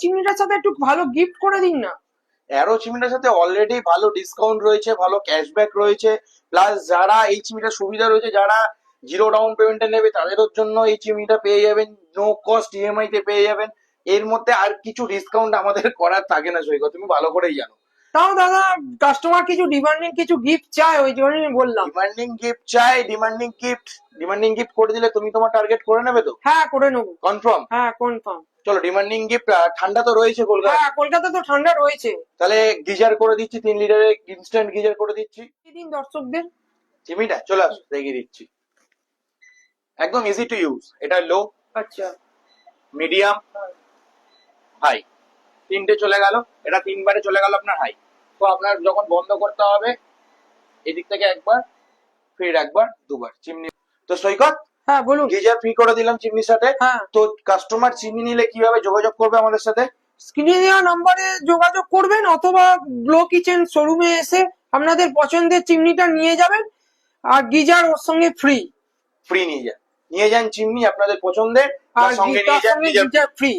চিমনিটার সাথে একটু ভালো গিফট করে দিন না। অ্যারো চিমনিটার সাথে অলরেডি ভালো ডিসকাউন্ট রয়েছে, ভালো ক্যাশব্যাক রয়েছে, প্লাস যারা এই চিমনিটার সুবিধা রয়েছে, যারা জিরো ডাউন পেমেন্টে নেবে তাদের জন্য এই চিমনিটা পেয়ে যাবেন, নো কস্ট ইএমআই তে পেয়ে যাবেন। এর মধ্যে আর কিছু ডিসকাউন্ট আমাদের করার থাকে না সৈকত, তুমি ভালো করেই জানো। তাও দাদা কাস্টমার কিছু ডিমান্ডিং কিছু গিফট চায়, ওই জন্যই বললাম। ডিমান্ডিং গিফট চাই, ডিমান্ডিং গিফট করে দিলে তুমি তোমার টার্গেট করে নেবে তো? হ্যাঁ করে নেবো। কনফার্ম? হ্যাঁ কনফার্ম। চলো ডিমান্ডিং গিফট, ঠান্ডা তো রয়েছে কলকাতা, হ্যাঁ কলকাতা তো ঠান্ডা রয়েছে। তাহলে গিজার করে দিচ্ছি, 3 লিটারের ইনস্ট্যান্ট গিজার করে দিচ্ছি। দিন দর্শকদের। চিমিটা চলে আসো, দেখিয়ে দিচ্ছি। একদম ইজি টু ইউজ। এটা লো, আচ্ছা মিডিয়াম, হাই, তিনটে চলে গেল। এটা 3বারে চলে গেল আপনার হাই। তো আপনার যখন বন্ধ করতে হবে এদিক থেকে একবার, ফির একবার, দুবার চিমনি। তো সৈকত, হ্যাঁ বলুন। গিজার ফ্রি করে দিলাম চিমনির সাথে। হ্যাঁ তো কাস্টমার চিমনি নিলে কিভাবে যোগাযোগ করবে আমাদের সাথে? স্ক্রিনে দেওয়া নম্বরে যোগাযোগ করবেন, অথবা গ্লো কিচেন শোরুমে এসে আপনাদের পছন্দের চিমনিটা নিয়ে যাবেন, আর গিজার ওর সঙ্গে ফ্রি। ফ্রি নিয়ে যান চিমনি আপনাদের পছন্দের, আর তার সঙ্গে নিয়ে তার যান সঙ্গে গিজার। Geyser free.